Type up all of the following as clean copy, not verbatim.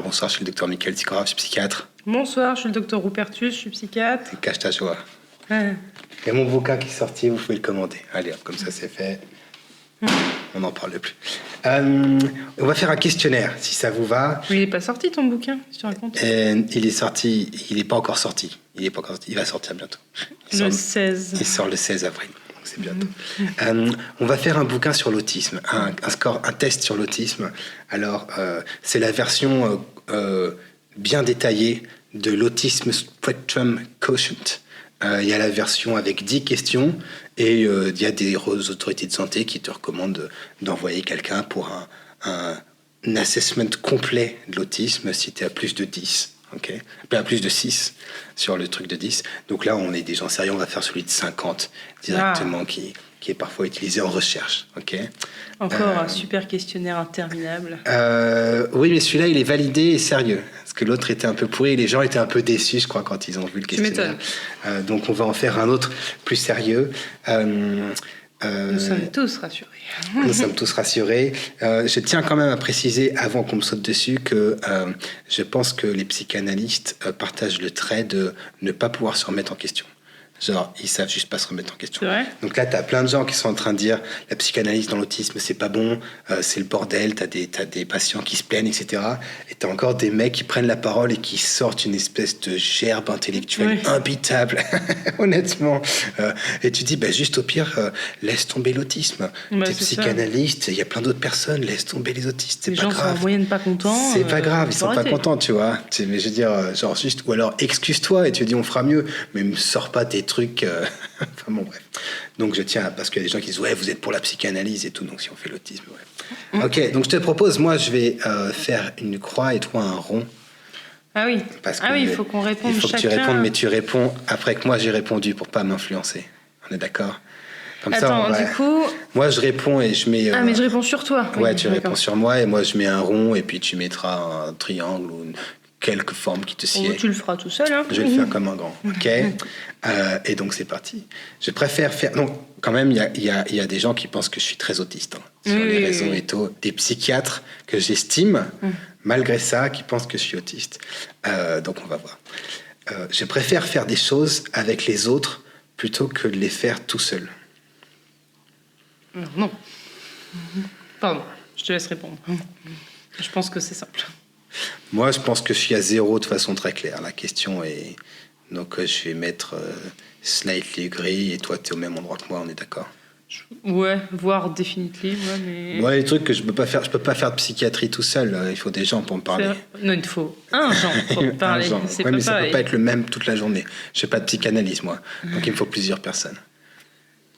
Alors bonsoir, je suis le docteur Michael Tikorov, je suis psychiatre. Bonsoir, je suis le docteur Rupertus, je suis psychiatre. Cache ta joie. Ouais. Il y a mon bouquin qui est sorti, vous pouvez le commander. Allez, hop, comme ça c'est fait. On n'en parle plus. On va faire un questionnaire, si ça vous va. Mais il n'est pas sorti ton bouquin, si tu racontes. Il est sorti, il n'est pas encore sorti. Il va sortir bientôt. Le 16. Il sort le 16 avril, donc c'est bientôt. On va faire un bouquin sur l'autisme, un test sur l'autisme. Alors, c'est la version bien détaillée de l'Autism Spectrum Quotient. Il y a la version avec 10 questions et il y a des autorités de santé qui te recommandent d'envoyer quelqu'un pour un assessment complet de l'autisme si tu es à plus de 10. Okay. À plus de 6 sur le truc de 10. Donc là, on est des gens sérieux, on va faire celui de 50 directement qui est parfois utilisé en recherche. Okay. Encore un super questionnaire interminable. Oui, mais celui-là, il est validé et sérieux. Parce que l'autre était un peu pourri et les gens étaient un peu déçus, je crois, quand ils ont vu le questionnaire. Donc on va en faire un autre plus sérieux. Nous sommes tous rassurés. Nous sommes tous rassurés. Je tiens quand même à préciser, avant qu'on me saute dessus, que je pense que les psychanalystes partagent le trait de ne pas pouvoir se remettre en question. Genre, ils savent juste pas se remettre en question. Donc là, t'as plein de gens qui sont en train de dire la psychanalyse dans l'autisme, c'est pas bon, c'est le bordel, t'as des patients qui se plaignent, etc. Et t'as encore des mecs qui prennent la parole et qui sortent une espèce de gerbe intellectuelle imbitable, honnêtement. Et tu dis, juste au pire, laisse tomber l'autisme. T'es psychanalyste, il y a plein d'autres personnes, laisse tomber les autistes, c'est pas grave. Les gens sont en moyenne pas contents. C'est pas grave, ils sont pas contents, tu vois. Mais je veux dire, genre juste, ou alors excuse-toi et tu dis on fera mieux, mais me sors pas tes trucs. Enfin bon, bref. Donc je tiens, parce qu'il y a des gens qui disent ouais, vous êtes pour la psychanalyse et tout, donc si on fait l'autisme, ouais. Ok, donc je te propose, moi je vais faire une croix et toi un rond. Ah oui. Il faut qu'on réponde. Il faut que tu répondes, mais tu réponds après que moi j'ai répondu pour pas m'influencer. On est d'accord? Comme Attends, du coup. Moi je réponds et je mets. mais je réponds sur toi. Ouais, tu réponds sur moi et moi je mets un rond et puis tu mettras un triangle ou quelque forme qui te sied. Tu le feras tout seul. Hein. Je vais le faire comme un grand. Ok. Et donc c'est parti. Je préfère faire. Donc quand même, il y a des gens qui pensent que je suis très autiste sur les réseaux et tout. Des psychiatres que j'estime, malgré ça, qui pensent que je suis autiste. Donc on va voir. Je préfère faire des choses avec les autres plutôt que de les faire tout seul. Non. Pardon, je te laisse répondre. Je pense que c'est simple. Moi, je pense que je suis à 0 de façon très claire. La question est... Donc, je vais mettre slightly agree et toi, tu es au même endroit que moi, on est d'accord? Ouais, voire definitely. Mais... Ouais, les trucs que je peux pas faire de psychiatrie tout seul. Il faut des gens pour me parler. Non, il faut un genre pour me parler. Mais ça peut pas être le même toute la journée. Je fais pas de psychanalyse, moi. Donc, il me faut plusieurs personnes.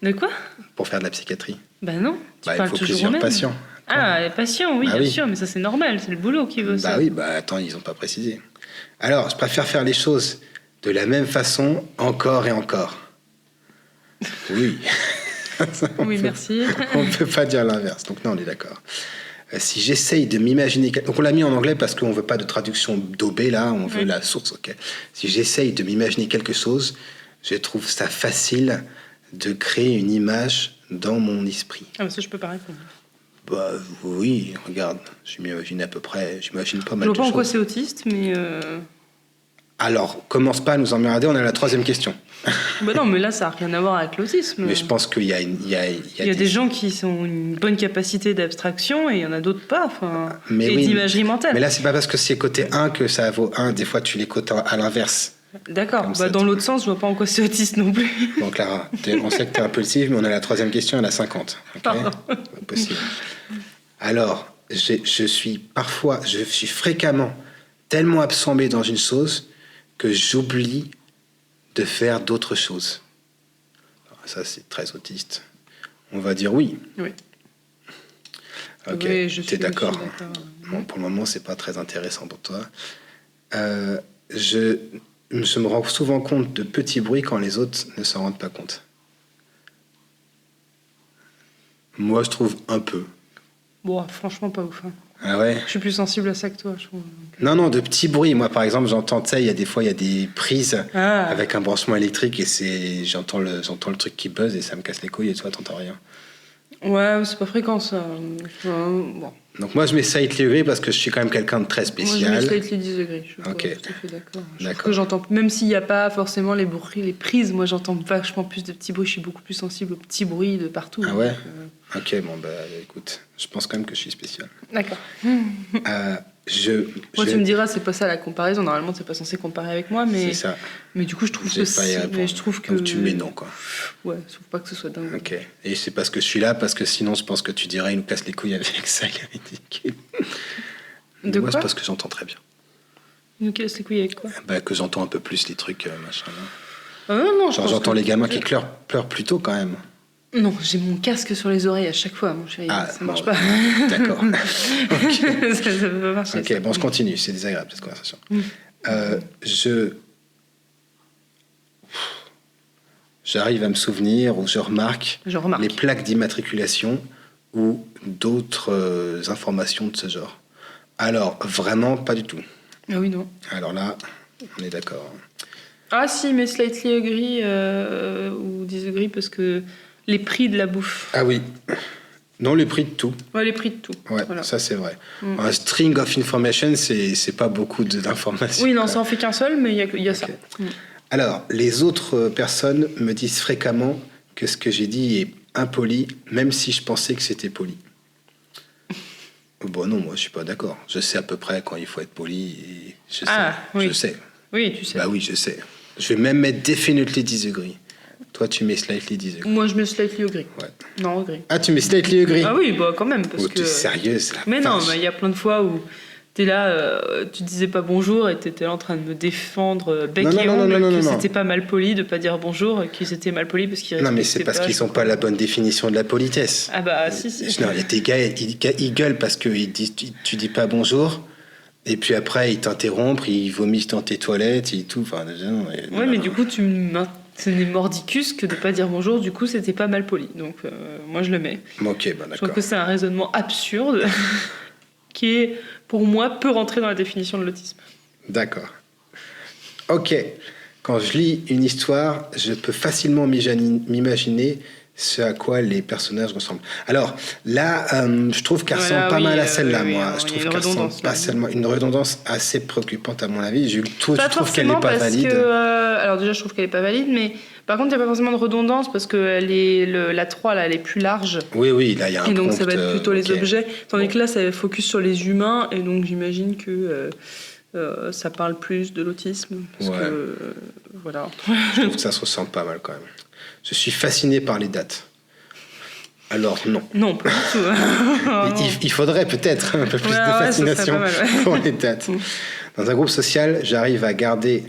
De quoi? Pour faire de la psychiatrie. Non. Il faut plusieurs patients. Les patients, oui, bien sûr, mais ça c'est normal, c'est le boulot qui veut ça. Attends, ils n'ont pas précisé. Alors, je préfère faire les choses de la même façon encore et encore. Oui. Oui, merci. On ne peut pas dire l'inverse, donc non, on est d'accord. Si j'essaye de m'imaginer... Donc on l'a mis en anglais parce qu'on ne veut pas de traduction daubée, là, on veut la source, ok. Si j'essaye de m'imaginer quelque chose, je trouve ça facile de créer une image dans mon esprit. Ça, je peux pas répondre. Oui, regarde, je m'imagine pas mal de choses. Je vois pas en quoi c'est autiste, mais... Alors, commence pas à nous emmerder, on est à la 3e question. Non, mais là, ça n'a rien à voir avec l'autisme. Mais je pense qu'il y a... Il y a des gens qui ont une bonne capacité d'abstraction et il y en a d'autres pas, d'imagerie mentale. Mais là, c'est pas parce que c'est côté 1 que ça vaut 1. Des fois, tu les cotes à l'inverse. D'accord, dans l'autre sens, je vois pas en quoi c'est autiste non plus. Bon, Clara, on sait que t'es impulsive, mais on a la 3e question, elle a 50. Okay. Pardon. Pas possible. Alors, je suis fréquemment tellement absorbé dans une chose que j'oublie de faire d'autres choses. Alors, ça, c'est très autiste. On va dire oui. Oui. Ok, t'es d'accord. Bon, pour le moment, c'est pas très intéressant pour toi. Je me rends souvent compte de petits bruits quand les autres ne s'en rendent pas compte. Moi, je trouve un peu. Bon, franchement, pas ouf. Ah ouais? Je suis plus sensible à ça que toi, je trouve. Non, de petits bruits. Moi, par exemple, j'entends, tu sais, il y a des prises avec un branchement électrique et j'entends le truc qui buzz et ça me casse les couilles et toi, t'entends rien. Ouais, c'est pas fréquent ça. Bon. Donc moi je mets slightly agree parce que je suis quand même quelqu'un de très spécial. Moi je mets slightly disagree, je suis Ok. tout à fait d'accord. Je trouve D'accord. que j'entends, même s'il n'y a pas forcément les bruits, les prises, moi j'entends vachement plus de petits bruits, je suis beaucoup plus sensible aux petits bruits de partout. Ah ouais. Donc, Ok, bon bah écoute, je pense quand même que je suis spécial. D'accord. Moi Tu me diras, c'est pas ça la comparaison. Normalement, t'es pas censé comparer avec moi, mais C'est ça. mais du coup, je trouve J'ai que pas y répondre. mais je trouve que Donc tu mets non quoi. Ouais, je trouve pas que ce soit dingue. Ok. Et c'est parce que je suis là, parce que sinon je pense que tu dirais il nous casse les couilles avec ça, il est ridicule. De moi quoi c'est parce que j'entends très bien. Il nous casse les couilles avec quoi? Bah, que j'entends un peu plus les trucs machin. Non, Genre j'entends les gamins qui pleurent plus tôt quand même. Non, j'ai mon casque sur les oreilles à chaque fois, mon chéri. Ah, ça marche bon, pas. D'accord. Okay. ça peut pas marcher. Ok, ça. bon, je continue. C'est désagréable cette conversation. J'arrive à me souvenir ou je remarque les plaques d'immatriculation ou d'autres informations de ce genre. Alors, vraiment pas du tout. Ah oui, non. Alors là, on est d'accord. Ah si, mais slightly agree ou disagree parce que les prix de la bouffe. Ah oui. Non, les prix de tout. Ouais, les prix de tout. Ouais, voilà. ça c'est vrai. Un string of information, c'est pas beaucoup d'informations. Oui, non, ça en fait qu'un seul, mais il y a ça. Alors, les autres personnes me disent fréquemment que ce que j'ai dit est impoli, même si je pensais que c'était poli. Bon, non, moi, je suis pas d'accord. Je sais à peu près quand il faut être poli. Et je sais. Oui. Je sais. Oui, tu sais. Bah oui, je sais. Je vais même mettre definitely disagree. Toi, tu mets slightly disagree. Moi, je mets slightly agree. Ouais. Non, agree. Ah, tu mets slightly agree. Ah oui, bah quand même. Parce que... T'es sérieuse là. Mais non, il y a plein de fois où t'es là, tu disais pas bonjour et t'étais là en train de me défendre bec et ongle que c'était pas mal poli de pas dire bonjour, qu'ils étaient mal polis parce qu'ils respectaient pas. Non, mais c'est parce qu'ils sont pas la bonne définition de la politesse. Ah bah si. Non, il y a des gars, ils gueulent parce que tu dis pas bonjour. Et puis après, ils t'interrompent, ils vomissent dans tes toilettes et tout. Enfin, ouais, mais du coup, ce n'est mordicus que de pas dire bonjour. Du coup, c'était pas mal poli. Donc, moi, je le mets. Ok, bah d'accord. Je trouve que c'est un raisonnement absurde qui est, pour moi, peut rentrer dans la définition de l'autisme. D'accord. Ok. Quand je lis une histoire, je peux facilement m'imaginer ce à quoi les personnages ressemblent. Alors là, je trouve qu'elle ressemble pas mal à celle-là, moi. Je trouve qu'elle ressemble pas seulement une redondance assez préoccupante à mon avis. Je trouve qu'elle n'est pas valide. Alors déjà, je trouve qu'elle n'est pas valide, mais par contre, il n'y a pas forcément de redondance parce que la 3, là, elle est plus large. Oui, là, il y a un et donc, prompt, ça va être plutôt les objets. Tandis que là, ça focus sur les humains. Et donc, j'imagine que ça parle plus de l'autisme. Parce que, voilà. Je trouve que ça se ressemble pas mal quand même. Je suis fasciné par les dates. Alors, non. Non, pas du tout. Il faudrait peut-être un peu plus de fascination pour les dates. Dans un groupe social, j'arrive à garder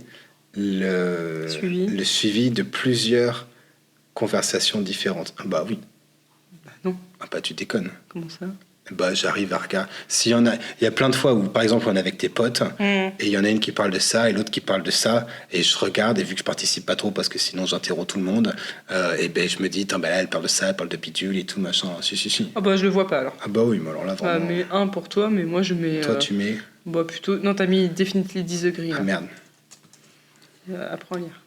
le suivi de plusieurs conversations différentes. Ah bah oui. Bah non. Ah bah tu déconnes. Comment ça? Bah j'arrive à regarder. Il y a plein de fois où, par exemple, on est avec tes potes et il y en a une qui parle de ça et l'autre qui parle de ça et je regarde et vu que je participe pas trop parce que sinon j'interromps tout le monde et ben je me dis bah là elle parle de ça, elle parle de bidule et tout machin. Si. Ah bah je le vois pas alors. Ah bah oui, mais alors là vraiment. Mais un pour toi, mais moi je mets. Toi tu mets. Bah plutôt. Non, t'as mis definitely disagree. Ah merde. Apprends à lire.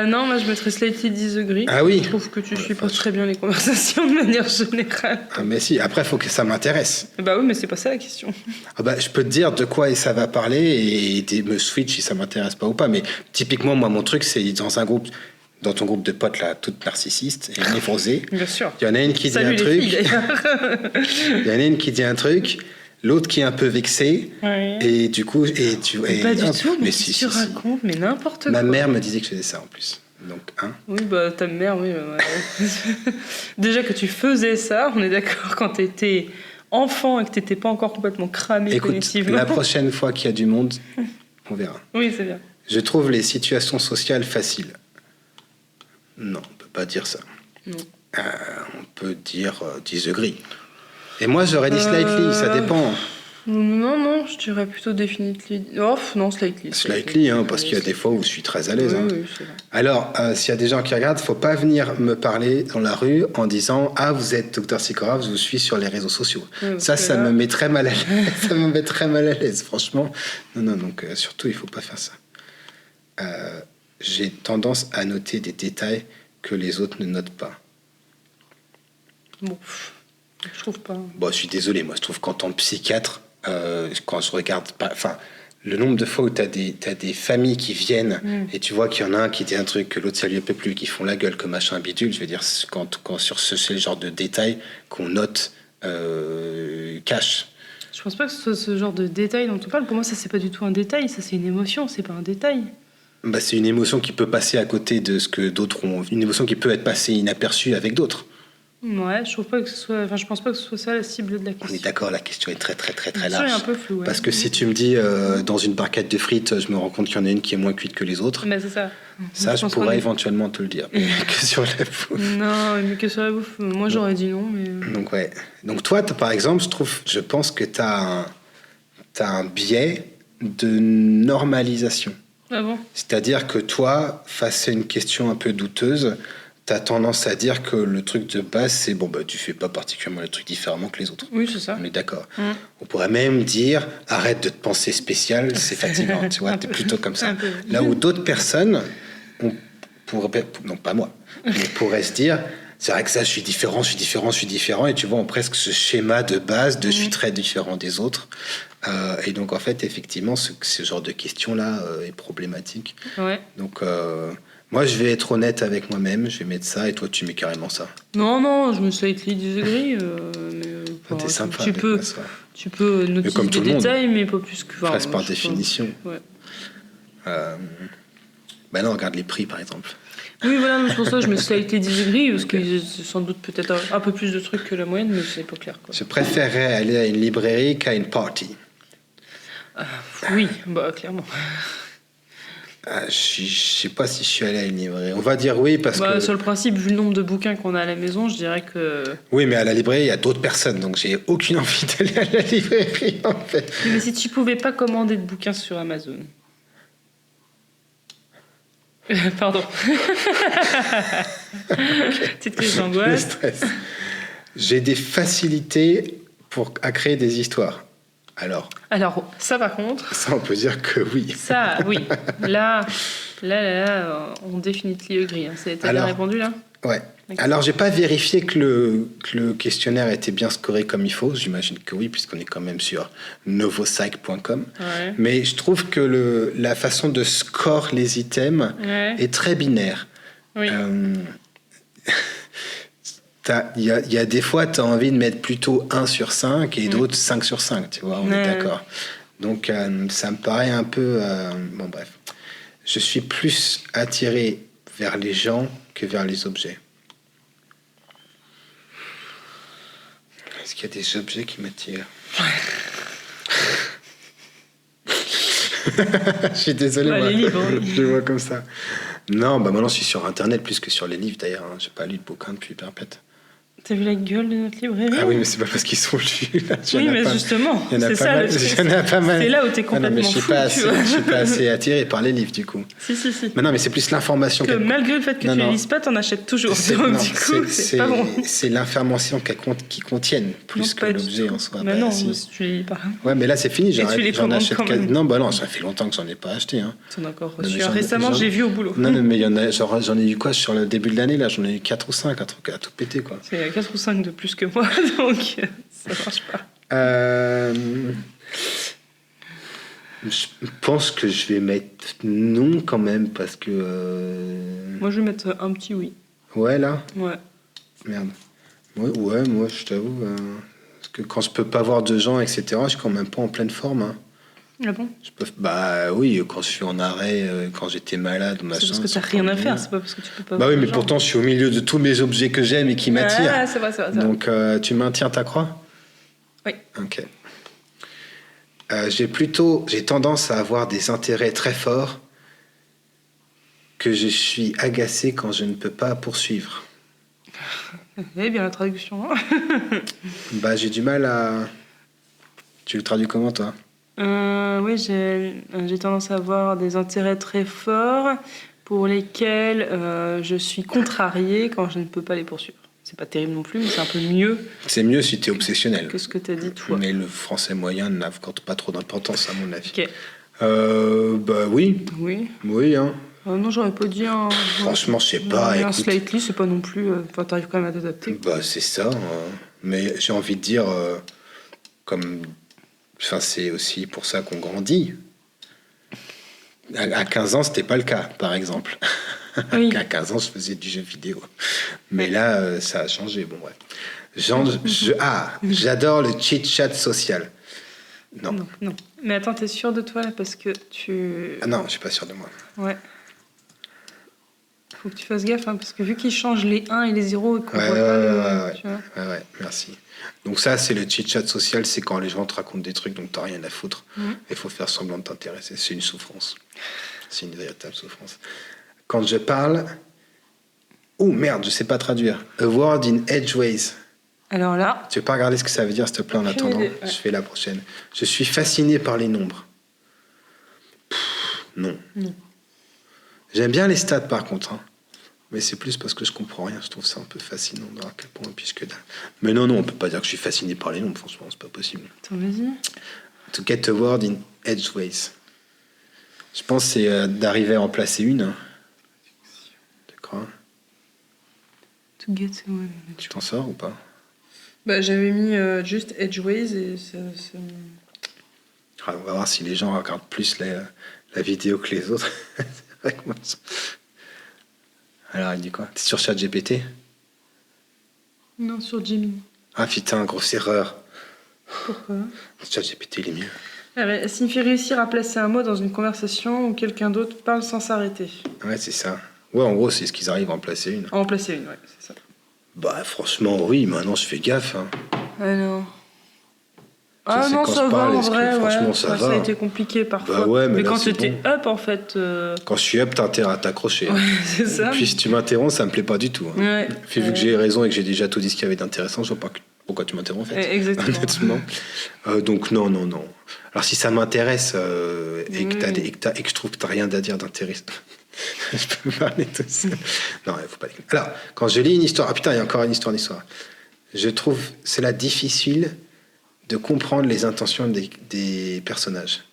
Non, moi je mettrais slightly disagree. Ah oui. Je trouve que tu suis pas très bien les conversations de manière générale. Ah mais si, après il faut que ça m'intéresse. Bah oui, mais c'est pas ça la question. Ah bah, je peux te dire de quoi ça va parler et me switch si ça m'intéresse pas ou pas. Mais typiquement, moi mon truc c'est dans ton groupe de potes là, toutes narcissistes et névrosées. Bien sûr. Il y en a une qui dit un truc. Il y en a une qui dit un truc. L'autre qui est un peu vexé, et du coup, pas du tout, mais si tu racontes, mais n'importe quoi. Ma mère me disait que je faisais ça en plus. Donc, Oui, bah ta mère, oui. Déjà que tu faisais ça, on est d'accord, quand t'étais enfant et que t'étais pas encore complètement cramé cognitivement. La prochaine fois qu'il y a du monde, on verra. Oui, c'est bien. Je trouve les situations sociales faciles. Non, on peut pas dire ça. Non. On peut dire disagree. Et moi, j'aurais dit slightly, ça dépend. Non, je dirais plutôt definitely. Oh, non, slightly. Slightly, parce qu'il y a des fois où je suis très à l'aise. Oui, c'est vrai. Alors, s'il y a des gens qui regardent, faut pas venir me parler dans la rue en disant « Ah, vous êtes Dr Sikora, je vous suis sur les réseaux sociaux. Ça me met très mal à l'aise. Ça me met très mal à l'aise, franchement. Non, donc surtout, il faut pas faire ça. J'ai tendance à noter des détails que les autres ne notent pas. Bon, je trouve pas. Bon, je suis désolé, moi je trouve qu'en tant que psychiatre, quand je regarde pas, enfin, le nombre de fois où t'as des familles qui viennent et tu vois qu'il y en a un qui dit un truc que l'autre ça lui plaît plus, qui font la gueule comme machin bidule, je veux dire, quand sur c'est le genre de détails qu'on note cash. Je pense pas que ce soit ce genre de détail dont on parle. Pour moi, ça c'est pas du tout un détail, ça c'est une émotion, c'est pas un détail. Bah, c'est une émotion qui peut passer à côté de ce que d'autres ont, une émotion qui peut être passée inaperçue avec d'autres. Ouais, je trouve pas que ce soit. Enfin, je pense pas que ce soit ça la cible de la question. On est d'accord, la question est très très très très La large. question est un peu floue. Ouais. Parce que si tu me dis dans une barquette de frites, je me rends compte qu'il y en a une qui est moins cuite que les autres. Mais c'est ça. Ça, je pourrais éventuellement te le dire, mais que sur la bouffe. Non, mais que sur la bouffe, moi j'aurais dit non. Mais... Donc ouais. Donc toi, par exemple, je pense que t'as un biais de normalisation. Ah bon? C'est-à-dire que toi, face à une question un peu douteuse, t'as tendance à dire que le truc de base, c'est bon, bah, tu fais pas particulièrement le truc différemment que les autres. Oui, c'est ça. On est d'accord. On pourrait même dire arrête de te penser spécial, c'est fatigant. Tu vois, t'es plutôt comme ça. Là où d'autres personnes, non pas moi, mais pourraient se dire c'est vrai que ça, je suis différent, et tu vois, on presque ce schéma de base de je suis très différent des autres. Et donc, en fait, effectivement, ce genre de question-là est problématique. Ouais. Donc, moi, je vais être honnête avec moi-même, je vais mettre ça, et toi, tu mets carrément ça. Non, je me slightly disagree. T'es sympa. Tu peux noter des détails, mais pas plus que. Presque par définition. Ouais. Ben non, regarde les prix, par exemple. Oui, voilà, c'est pour ça que je me slightly disagree, parce que c'est sans doute peut-être un peu plus de trucs que la moyenne, mais c'est pas clair. Quoi. Je préférerais aller à une librairie qu'à une party. Oui, bah clairement. Je sais pas si je suis allé à une librairie. On va dire oui parce que... Sur le principe, vu le nombre de bouquins qu'on a à la maison, je dirais que... Oui, mais à la librairie, il y a d'autres personnes, donc j'ai aucune envie d'aller à la librairie, en fait. Mais si tu pouvais pas commander de bouquins sur Amazon... Pardon. Petite crise d'angoisse. Le stress. J'ai des facilités à créer des histoires. Alors, ça par contre... Ça, on peut dire que oui. Ça, oui. Là, on définitivement agree. Ça a été bien répondu, là? Ouais. Okay. Alors, j'ai pas vérifié que le questionnaire était bien scoré comme il faut. J'imagine que oui, puisqu'on est quand même sur novopsych.com. Ouais. Mais je trouve que la façon de score les items est très binaire. Oui. Il y a des fois, tu as envie de mettre plutôt 1 sur 5 et d'autres 5 sur 5, tu vois, on est d'accord. Donc, ça me paraît un peu... bon, bref. Je suis plus attiré vers les gens que vers les objets. Est-ce qu'il y a des objets qui m'attirent? Je suis désolé, moi. Les livres, je le vois comme ça. Non, maintenant, je suis sur Internet plus que sur les livres, d'ailleurs. Hein. Je n'ai pas lu de bouquin depuis perpète. T'as vu la gueule de notre librairie? Ah oui, mais c'est pas parce qu'ils sont lus. Là. Oui, mais justement, c'est ça le truc. Il y en a pas mal. C'est là où t'es complètement fou. Je suis pas assez attiré par les livres, du coup. Si. Mais non, mais c'est plus l'information. Que malgré le fait que tu ne lises pas, t'en achètes toujours. Donc, du coup, c'est pas bon. C'est l'information qu'ils contiennent, plus que l'objet en soi. Mais non, si tu les lis pas. Ouais, mais là, c'est fini. J'en achète quand même. Non, bah non, ça fait longtemps que j'en ai pas acheté. T'en as encore reçu. Récemment, j'ai vu au boulot. Non, mais il y en a, j'en ai eu quoi sur le début de l'année, là? J'en ai eu 4 ou 5 à tout péter, quoi. C'est 4 ou 5 de plus que moi, donc ça marche pas. Je pense que je vais mettre non quand même parce que... Moi je vais mettre un petit oui. Ouais là? Ouais. Merde. Ouais, moi je t'avoue, parce que quand je peux pas voir de gens, etc., je suis quand même pas en pleine forme. Hein. Ah bon? Bah oui, quand je suis en arrêt, quand j'étais malade, machin. C'est parce que t'as rien à faire, c'est pas parce que tu peux pas. Bah oui, mais pourtant je suis au milieu de tous mes objets que j'aime et qui m'attirent. Ah, c'est vrai. Donc tu maintiens ta croix? Oui. Ok. J'ai tendance à avoir des intérêts très forts que je suis agacé quand je ne peux pas poursuivre. Eh bien la traduction. Bah j'ai du mal à... Tu le traduis comment toi? Oui, j'ai tendance à avoir des intérêts très forts pour lesquels je suis contrariée quand je ne peux pas les poursuivre. C'est pas terrible non plus, mais c'est un peu mieux. C'est mieux si t'es obsessionnel. Que ce que t'as dit toi. Mais le français moyen n'accorde pas trop d'importance à mon avis. Ok. Bah oui. Oui. Oui, hein. Non, j'aurais pas dit un. Franchement, je sais pas. Un Écoute, slightly, c'est pas non plus. Enfin, t'arrives quand même à t'adapter. bah, c'est ça. Mais j'ai envie de dire, comme. Enfin, c'est aussi pour ça qu'on grandit. À 15 ans, c'était pas le cas, par exemple. Oui. À 15 ans, je faisais du jeu vidéo. Mais là, ça a changé. Bon, ouais. J'adore le chit-chat social. Non. Non, non. Mais attends, t'es sûr de toi là parce que tu. Ah non, je suis pas sûr de moi. Ouais. Faut que tu fasses gaffe, hein, parce que vu qu'ils changent les 1 et les 0 et qu'on Ouais, voit pas le. ouais, Tu vois. ouais, merci. Donc ça, c'est le chit-chat social, c'est quand les gens te racontent des trucs dont t'as rien à foutre. Il faut faire semblant de t'intéresser. C'est une souffrance. C'est une véritable souffrance. Quand je parle... Oh merde, je sais pas traduire. A word in edgeways. Alors là, Tu veux pas regarder ce que ça veut dire, s'il te plaît, en attendant? idée, ouais. Je fais la prochaine. Je suis fasciné par les nombres. Non. Non. J'aime bien les stats, par contre. Hein. Mais c'est plus parce que je comprends rien. Je trouve ça un peu fascinant de voir à quel point puisque dalle. Mais non, on peut pas dire que je suis fasciné par les nombres. Franchement, c'est pas possible. attends, vas-y. To get a word in edgeways. Je pense que c'est d'arriver à en placer une. Hein. Tu crois? To get one. Tu t'en sors ou pas? Bah, j'avais mis juste Edgeways et ça. On va voir si les gens regardent plus la vidéo que les autres. C'est vrai que moi, alors, il dit quoi? T'es sur ChatGPT? Non, sur Jimmy. Ah putain, grosse erreur. Pourquoi? ChatGPT, il est mieux. Elle signifie réussir à placer un mot dans une conversation où quelqu'un d'autre parle sans s'arrêter. Ouais, c'est ça. Ouais, en gros, c'est ce qu'ils arrivent à en placer une. En placer une, ouais, c'est ça. Bah, franchement, oui, maintenant, je fais gaffe. Hein. Ah non. Tu Ah sais, non, quand ça je va parle, en est-ce que, vrai, franchement, ouais. ça Ouais, va. Ça a été compliqué parfois. Bah ouais, mais là, quand c'est t'étais bon. up, en fait. Quand je suis up, t'as intérêt à t'accrocher. Ouais, Hein. c'est ça. Puis si tu m'interromps, ça me plaît pas du tout. Hein. Ouais. Puis vu que j'ai raison et que j'ai déjà tout dit ce qu'il y avait d'intéressant, je vois pas pourquoi tu m'interromps en fait. Exactement. Honnêtement. Donc non. Alors si ça m'intéresse et que je trouve que t'as rien à dire d'intéressant, je peux parler de ça. Non, il faut pas déconner. Alors, quand je lis une histoire, ah putain, il y a encore une histoire. Je trouve cela difficile de comprendre les intentions des personnages.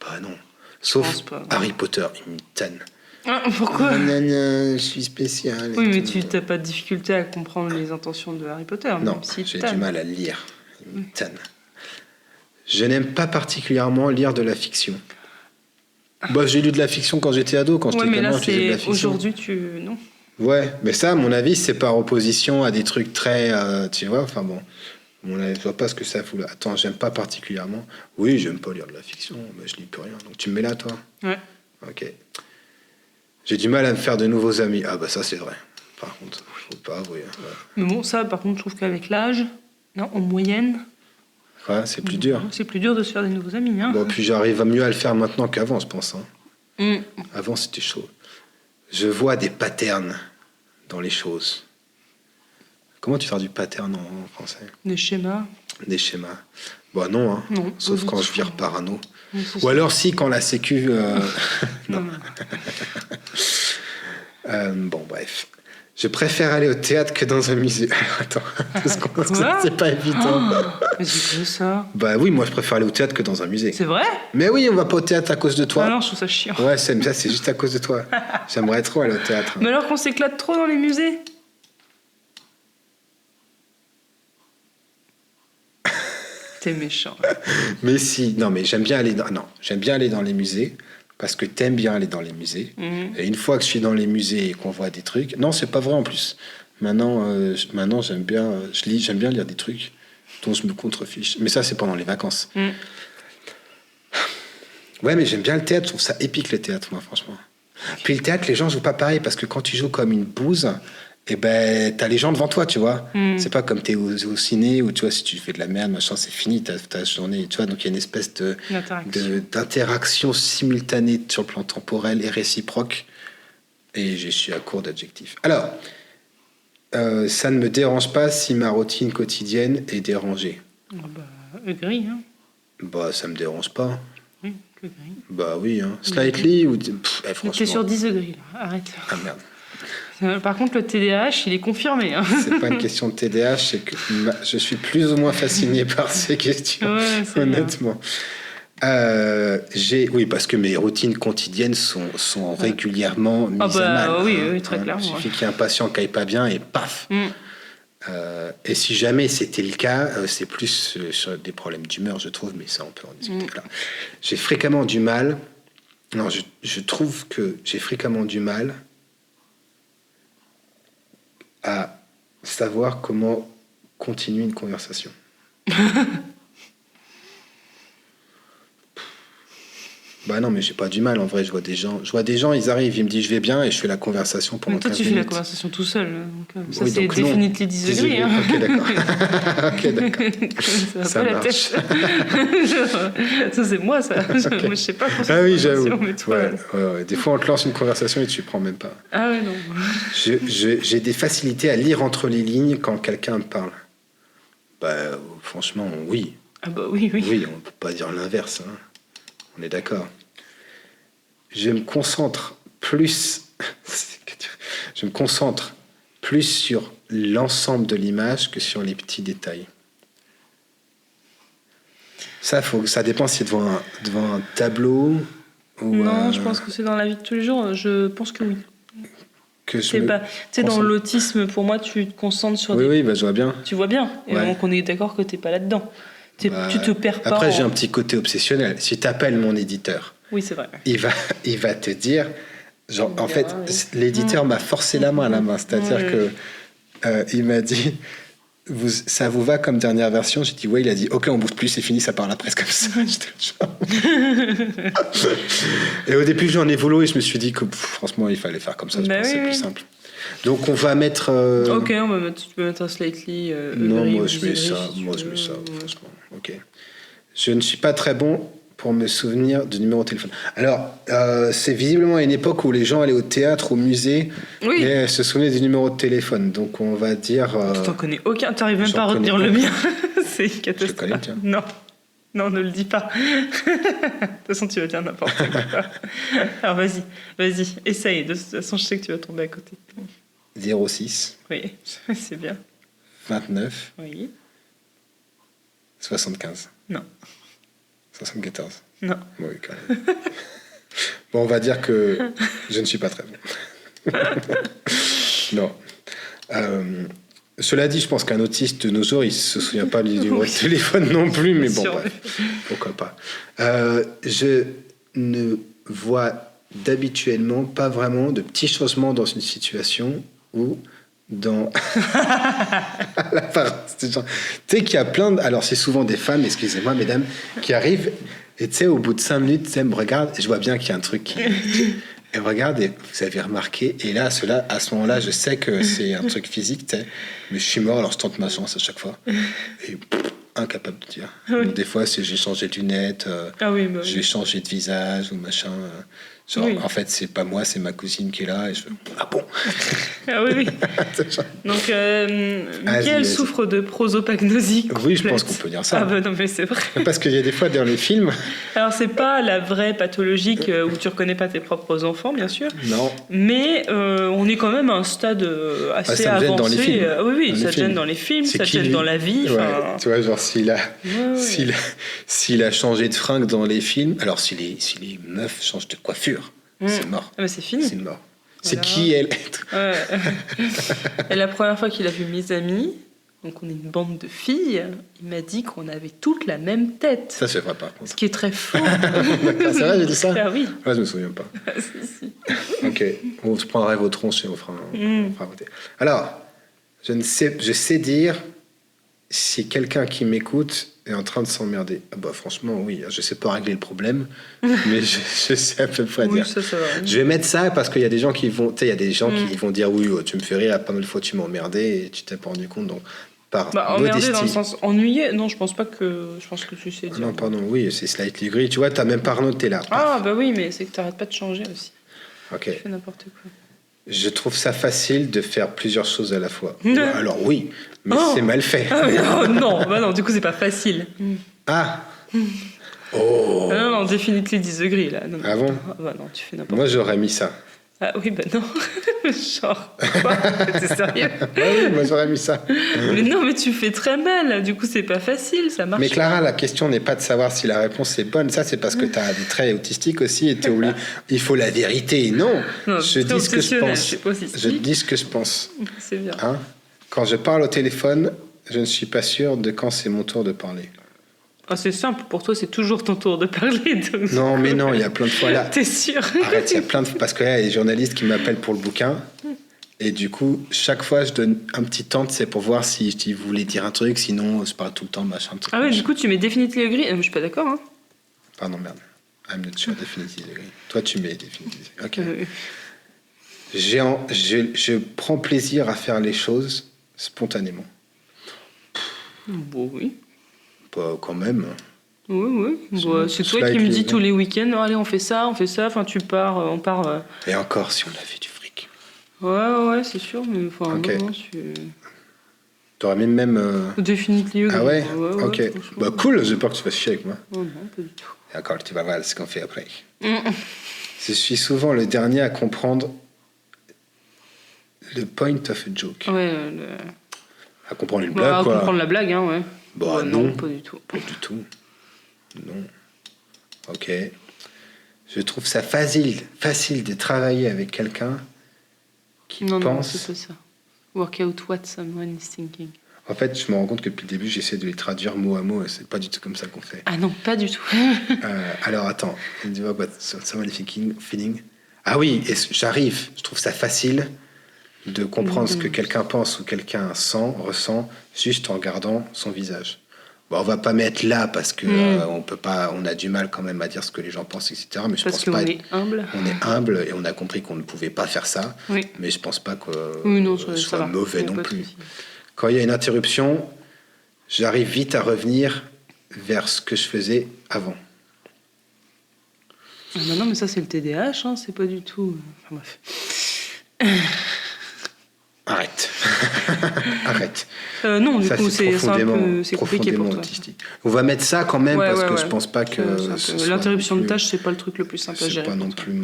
Bah non. Sauf Harry Potter, il me tanne. Ah, pourquoi? Je suis spécial. Oui, mais tu n'as pas de difficulté à comprendre les intentions de Harry Potter. Non, si j'ai du mal à lire. Il me tanne. Je n'aime pas particulièrement lire de la fiction. Bah, j'ai lu de la fiction quand j'étais ado, quand j'étais gamin, je lisais de la fiction. Aujourd'hui, non. Ouais, mais ça, à mon avis, c'est par opposition à des trucs très... tu vois, enfin bon... Je vois pas ce que ça fout là. Attends, j'aime pas particulièrement. Oui, j'aime pas lire de la fiction, mais je lis plus rien. Donc tu me mets là, toi? Ouais. Ok. J'ai du mal à me faire de nouveaux amis. Ah bah ça, c'est vrai. Par contre, faut pas avouer. Ouais. Mais bon, ça, par contre, je trouve qu'avec l'âge, en moyenne... Ouais, c'est plus dur. C'est plus dur de se faire des nouveaux amis. Hein. Bon, puis j'arrive mieux à le faire maintenant qu'avant, je pense. Hein. Avant, c'était chaud. Je vois des patterns dans les choses. Comment tu traduis pattern en français? Des schémas. Des schémas. Bon, non, hein. Non. Sauf quand je vire parano. Oui, ou alors si, quand la sécu... non. Bon, bref. Je préfère aller au théâtre que dans un musée. Attends, c'est pas évident. Mais c'est quoi ça? Bah oui, moi je préfère aller au théâtre que dans un musée. C'est vrai? Mais oui, on va pas au théâtre à cause de toi. Ah non, je trouve ça chiant. Ouais, ça c'est juste à cause de toi. J'aimerais trop aller au théâtre. Mais alors qu'on s'éclate trop dans les musées? T'es méchant. Mais si, non, mais j'aime bien aller dans les musées parce que t'aimes bien aller dans les musées. Et une fois que je suis dans les musées et qu'on voit des trucs, non, c'est pas vrai en plus. Maintenant, j'aime bien lire des trucs dont je me contrefiche. Mais ça, c'est pendant les vacances. Ouais, mais j'aime bien le théâtre. Je trouve ça épique le théâtre, moi, franchement. Puis le théâtre, les gens jouent pas pareil parce que quand tu joues comme une bouse, et ben t'as les gens devant toi, tu vois. C'est pas comme t'es au ciné où tu vois, si tu fais de la merde, machin, c'est fini ta journée, tu vois. Donc il y a une espèce d'interaction simultanée sur le plan temporel et réciproque. Et je suis à court d'adjectifs. Alors, ça ne me dérange pas si ma routine quotidienne est dérangée. Gris, hein. Bah, ça me dérange pas. Oui, gris. Bah oui, hein. Slightly ou... franchement... T'es sur 10 degrés, là. Arrête. Ah merde. Par contre, le TDAH, il est confirmé. Hein. C'est pas une question de TDAH, c'est que je suis plus ou moins fasciné par ces questions, ouais, honnêtement. Oui, parce que mes routines quotidiennes sont régulièrement mises à mal. Oui, très clairement. Il suffit qu'il y ait un patient qui aille pas bien et paf. Et si jamais c'était le cas, c'est plus sur des problèmes d'humeur, je trouve, mais ça, on peut en discuter là. J'ai fréquemment du mal. Non, je trouve que j'ai fréquemment du mal à savoir comment continuer une conversation. Bah non, mais j'ai pas du mal en vrai. Je vois des gens, ils arrivent, ils me disent je vais bien et je fais la conversation pendant 15 minutes. Toi, tu fais la conversation tout seul. Donc, ça, oui, c'est definitely disagree. Hein. Ok, d'accord. Ok, d'accord. Ça marche. Ça, c'est moi, ça. Okay. Moi, je sais pas pour Ah oui, j'avoue. Mais toi, ouais. Des fois, on te lance une conversation et tu prends même pas. Ah ouais, non. J'ai des facilités à lire entre les lignes quand quelqu'un me parle. Bah, franchement, oui. Ah bah oui. Oui, on peut pas dire l'inverse. Hein. On est d'accord. Je me concentre plus sur l'ensemble de l'image que sur les petits détails. Ça dépend si c'est devant un tableau ou... Non, je pense que c'est dans la vie de tous les jours. Je pense que oui. Dans l'autisme, pour moi, tu te concentres sur Oui, bah, je vois bien. Tu vois bien. Et donc, on est d'accord que tu n'es pas là-dedans. Tu te perds pas. Après, j'ai un petit côté obsessionnel. Si tu appelles mon éditeur, oui, c'est vrai. Il va te dire... Genre, en fait, l'éditeur m'a forcé la main. C'est-à-dire que il m'a dit... ça vous va comme dernière version? J'ai dit ouais, il a dit ok, on bouge plus, c'est fini, ça part la presse comme ça. Et au début j'en ai voulu et je me suis dit que franchement il fallait faire comme ça, c'est plus simple. Donc on va mettre ok, tu peux mettre un slightly non, moi je mets ça, franchement. Ok. Je ne suis pas très bon pour me souvenir du numéro de téléphone. Alors, c'est visiblement une époque où les gens allaient au théâtre, au musée, et se souvenaient du numéro de téléphone. Donc, on va dire... Tu t'en connais aucun, tu n'arrives même pas à retenir le mien. C'est une catastrophe. Je le connais, tiens. Non, ne le dis pas. De toute façon, tu vas dire n'importe quoi. Alors, vas-y, essaye. De toute façon, je sais que tu vas tomber à côté. 06. Oui, c'est bien. 29. Oui. 75. Non. 74. Non. Oui, quand même. Bon, on va dire que je ne suis pas très bon. Non. Cela dit, je pense qu'un autiste de nos jours, il ne se souvient pas du numéro de téléphone non plus, mais bon, bref, pourquoi pas. Je ne vois d'habituellement pas vraiment de petits changements dans une situation où dans tu sais qu'il y a plein alors c'est souvent des femmes, excusez-moi mesdames, qui arrivent et tu sais au bout de 5 minutes tu sais, me regardent et je vois bien qu'il y a un truc qui elle me regarde et vous avez remarqué et là à ce moment-là je sais que c'est un truc physique tu sais, mais je suis mort alors je tente ma chance à chaque fois et incapable de dire. Donc, des fois c'est j'ai changé de lunettes, j'ai changé de visage ou machin genre, en fait, c'est pas moi, c'est ma cousine qui est là. Et je fais, ah bon? Ah oui. Donc, Mickaël souffre de prosopagnosie complète. Oui, je pense qu'on peut dire ça. Ah bah non, mais c'est vrai. Parce qu'il y a des fois dans les films... Alors, c'est pas la vraie pathologique où tu reconnais pas tes propres enfants, bien sûr. Non. Mais on est quand même à un stade assez avancé. Dans les films. Oui, ça te gêne dans les films, ça te gêne dans la vie. Ouais, tu vois, genre s'il a changé de fringue dans les films, alors si les meufs changent de coiffure, c'est mort. Ah bah c'est fini. C'est mort. C'est qui elle? Et la première fois qu'il a vu mes amis, donc on est une bande de filles, il m'a dit qu'on avait toutes la même tête. Ça se fera pas. Ce qui est très faux. C'est vrai, j'ai dit ça? Ah oui. Ouais, je me souviens pas. Si. Ok, on se prendra vos tronches et on fera voter. Alors, je sais dire si quelqu'un qui m'écoute est en train de s'emmerder. Ah bah franchement, oui, je sais pas régler le problème, mais je sais à peu près dire. Ça va. Je vais mettre ça parce qu'il y a des gens qui vont, qui vont dire oui, tu me fais rire, pas mal de fois tu m'as emmerdé et tu t'es pas rendu compte, donc par emmerdé dans le sens ennuyé. Non, je pense que tu sais dire. Non, pardon, oui, c'est slightly gris. Tu vois, t'as même pas noté là. Ah bah oui, mais c'est que t'arrêtes pas de changer aussi. Ok. Tu fais n'importe quoi. Je trouve ça facile de faire plusieurs choses à la fois. Alors oui, mais c'est mal fait. Ah, non, du coup c'est pas facile. Ah. Oh. Non, definitely disagree là. Non, ah bon? Bah non, tu fais n'importe quoi. Moi j'aurais mis ça. Ah oui, bah non. Genre, quoi? T'es sérieux? Oui, moi j'aurais mis ça. Mais non, mais tu fais très mal. Du coup, c'est pas facile, ça marche. Mais Clara, la question n'est pas de savoir si la réponse est bonne. Ça, c'est parce que tu as des traits autistiques aussi et il faut la vérité. Non, Non, je dis ce que je pense. c'est pas autistique. Je dis ce que je pense. C'est bien. Hein? Quand je parle au téléphone, je ne suis pas sûr de quand c'est mon tour de parler. Ah, c'est simple, pour toi, c'est toujours ton tour de parler. Donc... Non, mais non, il y a plein de fois là. T'es sûr? Arrête, il y a plein de fois. Parce qu'il y a des journalistes qui m'appellent pour le bouquin. Et du coup, chaque fois, je donne un petit temps, c'est pour voir si je voulais dire un truc. Sinon, je parle tout le temps, machin. Ah ouais, du coup, tu mets definitely agree. Je suis pas d'accord, hein. Pardon, merde. I'm not sure, definitely agree. Toi, tu mets definitely. Ok. Je prends plaisir à faire les choses spontanément. Bon, oui. Pas quand même. Oui. Bon, c'est toi qui me dis tous les week-ends, oh, allez, on fait ça. Enfin, tu pars, on part. Et encore, si on avait du fric. Ouais, c'est sûr, mais enfin, Ok. non, T'aurais même. Definitely agree. Ah ouais, ouais ok. franchement. Bah cool, j'ai peur que tu fasses chier avec moi. Oh non, pas du tout. Et encore, tu vas voir ce qu'on fait après. Je suis souvent le dernier à comprendre le point of a joke. Ouais, À comprendre une blague, à quoi. comprendre la blague, hein, ouais. Bah Ouais, non. pas du tout. Pas du tout. Non. Ok. Je trouve ça facile de travailler avec quelqu'un qui Non, pense... c'est pas ça. Work out what someone is thinking. En fait, je me rends compte que depuis le début, j'essaie de les traduire mot à mot et c'est pas du tout comme ça qu'on fait. Ah non, pas du tout. Alors, attends. What someone is feeling. Ah oui, et j'arrive. Je trouve ça facile de comprendre ce que quelqu'un pense ou quelqu'un ressent, juste en regardant son visage. Bon, on va pas mettre là parce que on peut pas, on a du mal quand même à dire ce que les gens pensent, etc. Mais je Parce pense qu'on pas. est humble. On est humble et on a compris qu'on ne pouvait pas faire ça. Oui. Mais je pense pas que Oui, ce ça soit va. mauvais Y a non pas de plus. souci. Quand il y a une interruption, j'arrive vite à revenir vers ce que je faisais avant. Ah bah non, mais ça, c'est le TDAH, hein, c'est pas du tout. Enfin, bref. Arrête. Arrête. Non, du Ça, coup, c'est un profondément- peu c'est compliqué pour profondément toi. autistique. On va mettre ça quand même Ouais, parce ouais, que ouais. je pense pas que C'est un peu- ce soit l'interruption non de plus- tâche, c'est pas le truc le plus simple à c'est gérer. pas non pour toi. plus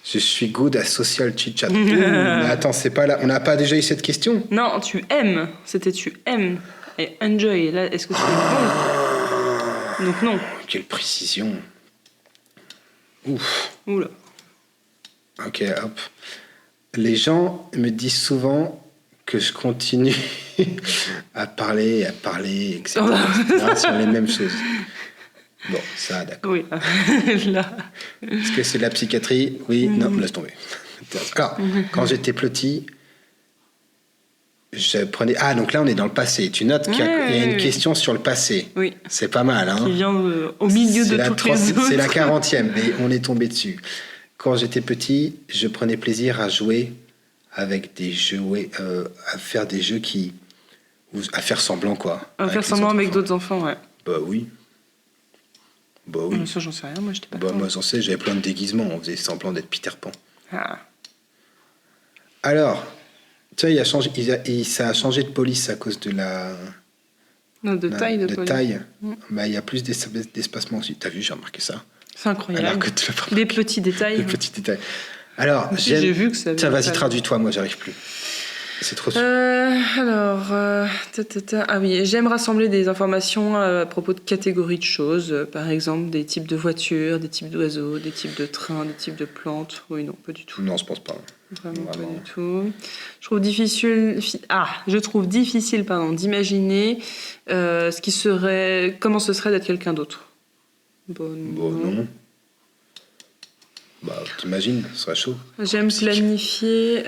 je suis good à social chit-chat. Ouh, mais attends, c'est pas là. On n'a pas déjà eu cette question? Non, tu aimes. C'était tu aimes. Et enjoy. Là, est-ce que tu aimes? Donc non. Quelle précision. Ouf. Oula. Ok, hop. Les gens me disent souvent que je continue à parler, etc. etc., sur les mêmes choses. Bon, ça, d'accord. Oui. Là. Est-ce que c'est de la psychiatrie? Oui, non, laisse tomber. Alors, quand j'étais petit, je prenais... Ah, donc là, on est dans le passé. Tu notes qu'il y a une question sur le passé. Oui. C'est pas mal, hein? Qui vient au milieu de toutes les autres. C'est la 40e, mais on est tombé dessus. Quand j'étais petit, je prenais plaisir à jouer avec des jeux, à faire des jeux à faire semblant, quoi. À faire semblant avec d'autres enfants, ouais. Bah oui. Bah oui. Ça, j'en sais rien, moi, j'étais pas. Bah moi, j'en sais, j'avais plein de déguisements. On faisait semblant d'être Peter Pan. Ah. Alors, tu vois, ça a changé de police à cause de la... Non, de taille de police. taille. Bah, il y a plus d'espacement aussi. T'as vu, j'ai remarqué ça. C'est incroyable. Alors que tu l'as pas Des petits détails. Des petits détails. Alors, Si, j'ai vu que ça avait Tiens, vas-y, pas- traduis-toi, moi, j'arrive plus. C'est trop... Ah oui, j'aime rassembler des informations à propos de catégories de choses, par exemple des types de voitures, des types d'oiseaux, des types de trains, des types de plantes. Oui, non, pas du tout. Non, je pense pas. Vraiment pas Vraiment. du tout. Je trouve difficile d'imaginer comment ce serait d'être quelqu'un d'autre. Bon, non. Bah, t'imagines, ce serait chaud. J'aime planifier.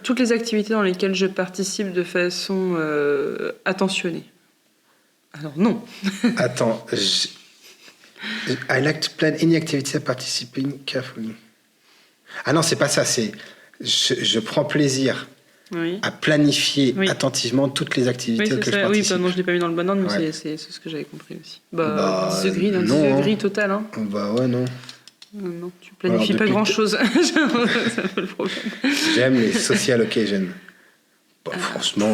Toutes les activités dans lesquelles je participe de façon attentionnée. Alors non. Attends, I like to plan any activity by participating carefully. Ah non, c'est pas ça, c'est... Je prends plaisir Oui. à planifier Oui. attentivement toutes les activités Oui, c'est auxquelles ça. je Oui, participe. pardon, je l'ai pas mis dans le bon ordre, mais Ouais. c'est ce que j'avais compris aussi. Bah, non, disagree hein. total. Hein. Bah ouais, non. Non, tu planifies Alors, pas depuis grand-chose. C'est un peu le problème. J'aime les social occasions. Bah, franchement,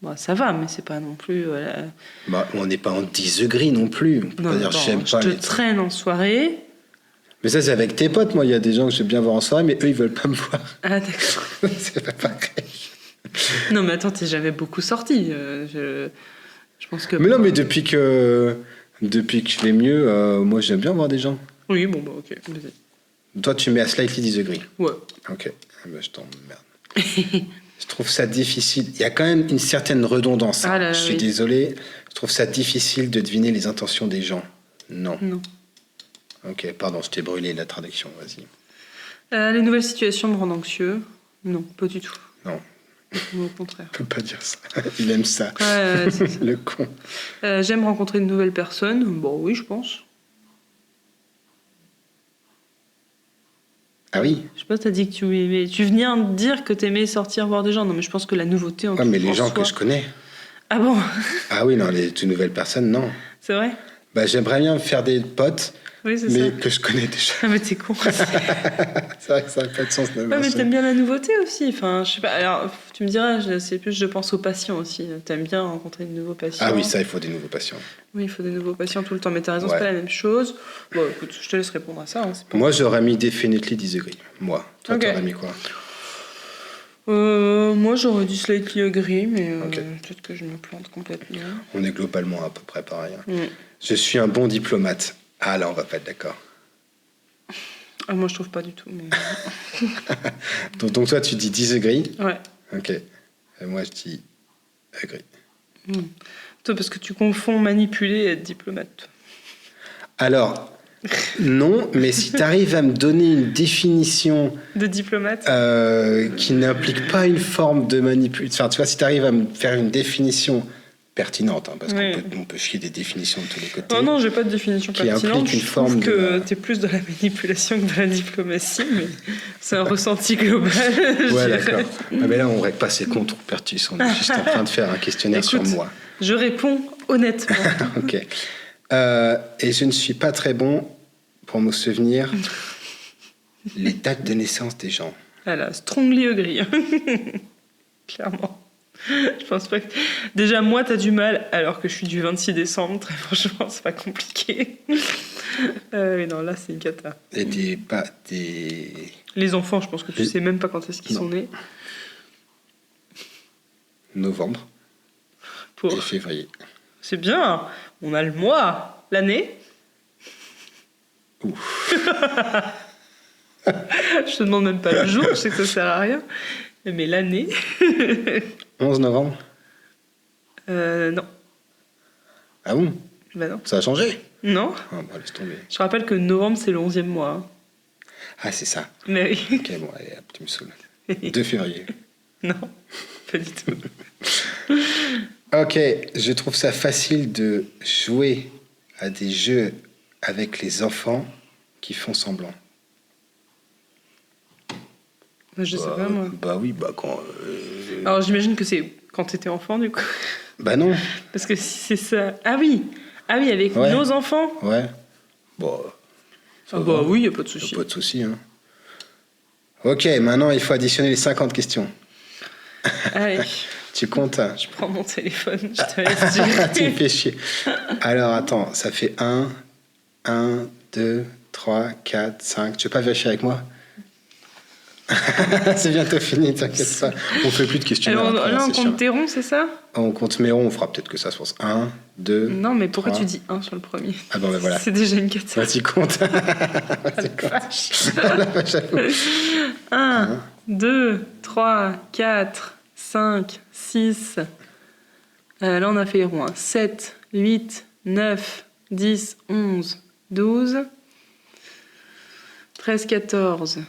Bon, ça va, mais c'est pas non plus... on n'est pas en disagree non plus. On peut pas dire j'aime je pas te les... traîne en soirée, Mais ça, c'est avec tes potes. Moi, il y a des gens que j'aime bien voir en soirée, mais eux, ils veulent pas me voir. Ah, d'accord. C'est pas pareil. Non, mais attends, t'es jamais beaucoup sorti. Je pense que. Mais non, mais depuis que je vais mieux, moi, j'aime bien voir des gens. Oui, bon, bah, ok. Vas-y. Toi, tu mets à slightly disagree. Ouais. Ok. Ah ben, je t'emmerde. Je trouve ça difficile. Il y a quand même une certaine redondance. Ah là, je suis oui. désolé. Je trouve ça difficile de deviner les intentions des gens. Non. Non. Ok, pardon, je t'ai brûlé la traduction. Vas-y. Les nouvelles situations me rendent anxieux. Non, pas du tout. Non, Au contraire. on peut pas dire ça. Il aime ça. Ouais, c'est ça. Le con. J'aime rencontrer de nouvelles personnes. Bon, oui, je pense. Ah oui. Je sais pas, t'as dit que tu aimais. Tu viens de dire que t'aimais sortir voir des gens. Non, mais je pense que la nouveauté en Ouais, mais les en gens soi- que je connais. Ah bon. Ah oui, non, les toutes nouvelles personnes, non. C'est vrai. Bah, j'aimerais bien me faire des potes, Oui, c'est mais ça. que je connais déjà. Ah, mais t'es con. C'est vrai que ça n'a pas de sens de Ouais, mais marcher. t'aimes bien la nouveauté aussi. Enfin, je sais pas. Alors, tu me diras, c'est plus, je pense aux patients aussi. T'aimes bien rencontrer de nouveaux patients. Ah oui, ça, il faut des nouveaux patients. Oui, il faut des nouveaux patients tout le temps. Mais t'as raison, Ouais. c'est pas la même chose. Bon, écoute, je te laisse répondre à ça. Hein, c'est pas- Moi, j'aurais mis definitely disagree. Moi. Toi, Ok. t'aurais mis quoi? Moi, j'aurais dit slightly agree, mais Ok. peut-être que je me plante complètement. On est globalement à peu près pareil. Hein. Mm. Je suis un bon diplomate. Ah là, on va pas être d'accord. Ah, moi, je trouve pas du tout. Mais... Donc toi, tu dis disagree. ouais. Ok. Et moi, je dis agree. Toi, parce que tu confonds manipuler et être diplomate. Alors, non, mais si tu arrives à me donner une définition De diplomate qui n'implique pas une forme de manipulation, enfin, tu vois, si tu arrives à me faire une définition pertinente, hein, parce Oui. qu'on peut chier des définitions de tous les côtés. Oh non, j'ai pas de définition Qui pertinente. implique une Je forme trouve que de- t'es plus dans la manipulation que dans la diplomatie, mais c'est un ressenti global. je Ouais, dirais. d'accord. Ah, mais là, on règle pas ses comptes, Pertus. On est juste en train de faire un questionnaire Écoute, sur moi. Je réponds honnêtement. Ok. Et je ne suis pas très bon pour me souvenir les dates de naissance des gens. Voilà, strongly agree. Clairement. Je pense pas que... Déjà, moi, t'as du mal, alors que je suis du 26 décembre. Très franchement, c'est pas compliqué. Mais non, là, c'est une cata. Et des... Les enfants, je pense que tu Les- sais même pas quand est-ce qu'ils Non. sont nés. novembre Pour... et février. C'est bien. On a le mois, l'année. Je te demande même pas le jour, je sais que ça sert à rien. Mais l'année, 11 novembre. non. Ah bon? Bah non. Ça a changé? Non. Ah, bah, laisse tomber. Je rappelle que novembre, c'est le 11e mois. Hein. Ah, c'est ça. Mais oui. Ok, bon, allez, hop, tu me saoules. 2 février. Non, pas du tout. Ok, je trouve ça facile de jouer à des jeux avec les enfants qui font semblant. Je sais pas, moi. Bah oui, bah quand... Alors, j'imagine que c'est quand t'étais enfant, du coup. Bah non, Parce que si c'est ça... Ah oui, avec Ouais. nos enfants. ouais. Bon, ça Ah va. bah oui, y a pas de Y souci. a pas de souci. Hein. Ok, maintenant il faut additionner les 50 questions. Allez, Tu comptes? je prends mon téléphone, je te laisse dire. Tu me fais chier. Alors attends, ça fait 1, 2, 3, 4, 5. Tu veux pas vérifier avec moi? C'est bientôt fini, t'inquiète pas. On fait plus de questionnaires. Alors, après, là, on c'est chiant. compte tes ronds, c'est ça? On compte mes ronds, on fera peut-être que ça se passe. 1, 2. Non, mais pourquoi 3. tu dis 1 sur le premier? Ah bon, ben voilà. C'est déjà une cata. Vas-y, compte. Vas-y, compte. La vache à vous. 1, 2, 3, 4, 5, 6. Là, on a fait les ronds. 7, 8, 9, 10, 11, 12, 13, 14.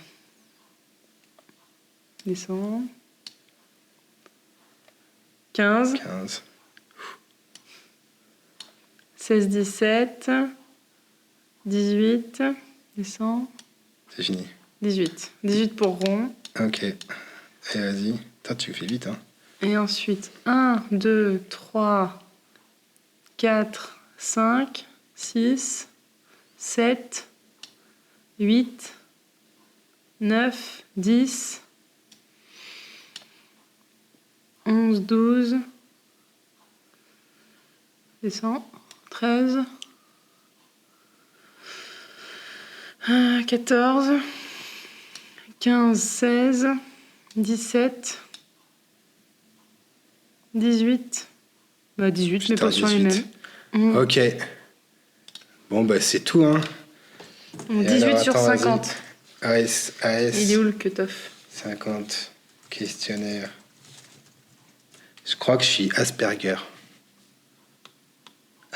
Descends. 15, 15. 16, 17, 18. Descends. C'est fini. 18. 18 pour rond. Ok. Et vas-y. Toi, tu fais vite, hein. Et ensuite, 1, 2, 3, 4, 5, 6, 7, 8, 9, 10, 11, 12, descends, 13, 14, 15, 16, 17, 18. 18, Putain, mais pas sur les 18. mêmes. Ok. Bon, c'est tout, hein. 18 alors, sur attends, 50. AS, Il est où le cut-off? 50, questionnaire. Je crois que je suis Asperger.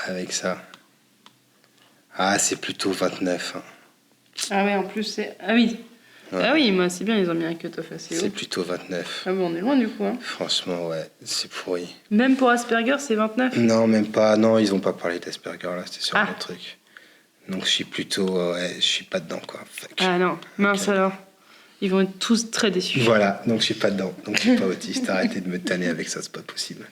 Avec ça. Ah, c'est plutôt 29. Hein. Ah ouais, en plus c'est... Ah oui. Ouais. Ah oui, moi c'est bien, ils ont mis un cut-off assez C'est haut. plutôt 29. Ah bon, on est loin du coup. Hein. Franchement, ouais, c'est pourri. Même pour Asperger, c'est 29? Non, même pas. Non, ils ont pas parlé d'Asperger, là. C'était sur un Ah. autre truc. Donc, je suis plutôt... ouais, je suis pas dedans, quoi. Fuck. Ah non, mince Ok. alors. Ils vont être tous très déçus. Voilà, donc je suis pas dedans. Donc, je suis pas autiste. Arrêtez de me tanner avec ça, c'est pas possible.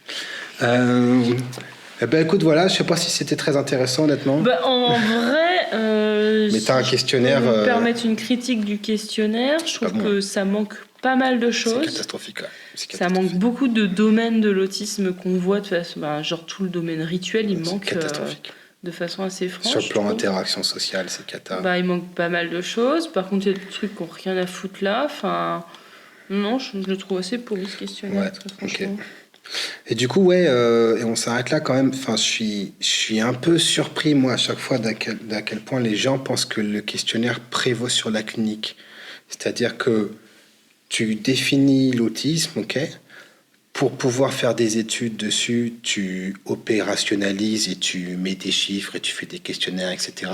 Eh ben, écoute, voilà. Je sais pas si c'était très intéressant, honnêtement. Bah, en vrai, Mais t'as un si questionnaire, je peux me permettre une critique du questionnaire. Je trouve pas bon. que ça manque pas mal de C'est choses. catastrophique, là. C'est Ça manque catastrophique. beaucoup de domaines de l'autisme qu'on voit de façon, genre tout le domaine rituel, il C'est manque catastrophique. de façon assez franche. Sur le plan je trouve. interaction sociale, c'est cata. Bah, il manque pas mal de choses. Par contre, il y a des trucs qui n'ont rien à foutre là. Enfin, non, je le trouve assez pourri ce questionnaire, Ouais, très franchement. Et du coup, ouais, et on s'arrête là quand même. Enfin, je suis un peu surpris, moi, à chaque fois, d'à quel point les gens pensent que le questionnaire prévaut sur la clinique. C'est-à-dire que tu définis l'autisme, ok? Pour pouvoir faire des études dessus, tu opérationnalises et tu mets des chiffres et tu fais des questionnaires, etc.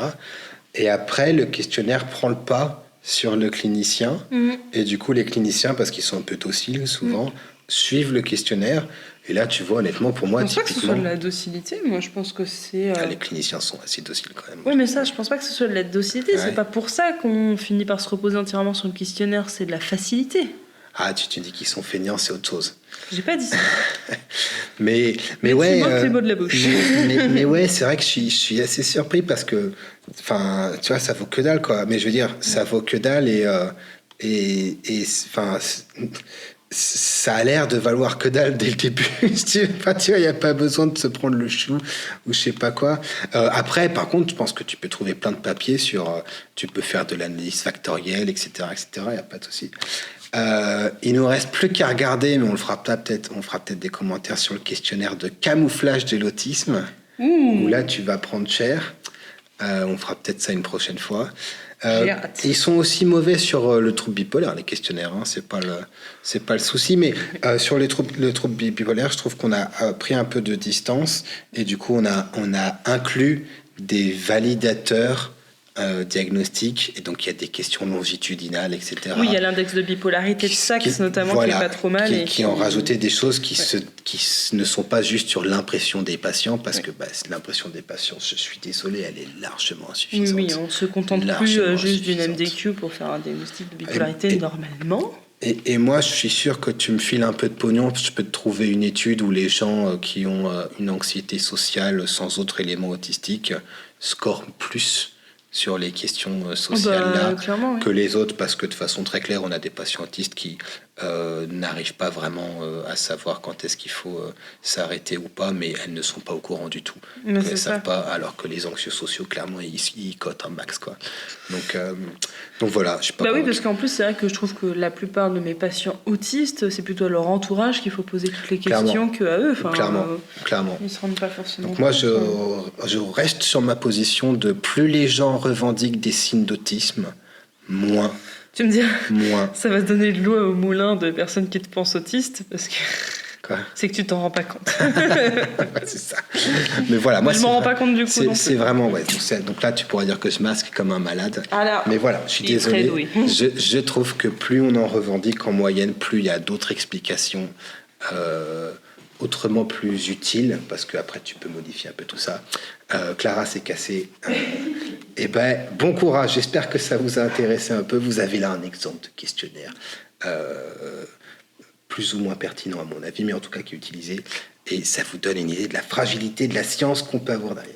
Et après, le questionnaire prend le pas sur le clinicien. Et du coup, les cliniciens, parce qu'ils sont un peu dociles souvent, suivent le questionnaire. Et là, tu vois, honnêtement, pour moi, Je pense pas que ce soit typiquement, de la docilité. Moi, je pense que c'est. les cliniciens sont assez dociles quand même. Oui, mais ça, je pense pas que ce soit de la docilité. Ouais. C'est pas pour ça qu'on finit par se reposer entièrement sur le questionnaire. C'est de la facilité. Ah, tu dis qu'ils sont feignants, c'est autre chose. J'ai pas dit ça. Mais Tu ouais. manques les mots de la bouche. mais ouais, c'est vrai que je suis assez surpris parce que, enfin, tu vois, ça vaut que dalle, quoi. Mais je veux dire, ça vaut que dalle enfin, ça a l'air de valoir que dalle dès le début. Enfin, tu vois, il n'y a pas besoin de se prendre le chou ou je sais pas quoi. Après, par contre, je pense que tu peux trouver plein de papiers sur. Tu peux faire de l'analyse factorielle, etc., etc. Il n'y a pas de souci. Il nous reste plus qu'à regarder, mais on fera peut-être des commentaires sur le questionnaire de camouflage de l'autisme, où là tu vas prendre cher. On fera peut-être ça une prochaine fois. J'ai hâte. Ils sont aussi mauvais sur le trouble bipolaire, les questionnaires. Hein, c'est pas le souci, mais sur le trouble bipolaire, je trouve qu'on a pris un peu de distance et du coup on a inclus des validateurs diagnostiques et donc il y a des questions longitudinales, etc. Oui, il y a l'index de bipolarité de Sachs, notamment, voilà, qui est pas trop mal. qui ont rajouté des choses qui ne sont pas juste sur l'impression des patients, parce que l'impression des patients, je suis désolé, elle est largement Oui, insuffisante. oui, on se contente plus Largement juste d'une insuffisante. MDQ pour faire un diagnostic de bipolarité Et- normalement. Et moi, je suis sûr que tu me files un peu de pognon, je peux te trouver une étude où les gens qui ont une anxiété sociale sans autre élément autistique scorent plus sur les questions sociales là Clairement, oui. que les autres, parce que de façon très claire, on a des patients autistes qui n'arrivent pas vraiment à savoir quand est-ce qu'il faut s'arrêter ou pas, mais elles ne sont pas au courant du tout. Mais Elles c'est ne savent ça. pas, alors que les anxieux sociaux, clairement, ils cotent un max, quoi. Donc voilà, je sais pas. Bah oui, parce qu'en plus, c'est vrai que je trouve que la plupart de mes patients autistes, c'est plutôt à leur entourage qu'il faut poser toutes les questions qu'à eux. Enfin, Clairement. ils se rendent pas forcément Donc moi, compte. je reste sur ma position de plus les gens revendiquent des signes d'autisme, moins. Tu me dis, Moins. ça va donner de l'eau au moulin de personnes qui te pensent autiste, parce que Quoi. c'est que tu t'en rends pas compte. Ouais, c'est ça. Mais voilà, moi, je m'en rends pas compte du coup. non C'est plus. vraiment, ouais. Donc là, tu pourrais dire que je masque comme un malade. Ah là, Mais voilà, je suis il est très désolé. doué. Je trouve que plus on en revendique en moyenne, plus il y a d'autres explications autrement plus utiles, parce qu'après, tu peux modifier un peu tout ça. Clara s'est cassée. Eh ben, bon courage. J'espère que ça vous a intéressé un peu. Vous avez là un exemple de questionnaire plus ou moins pertinent à mon avis, mais en tout cas qui est utilisé. Et ça vous donne une idée de la fragilité de la science qu'on peut avoir derrière.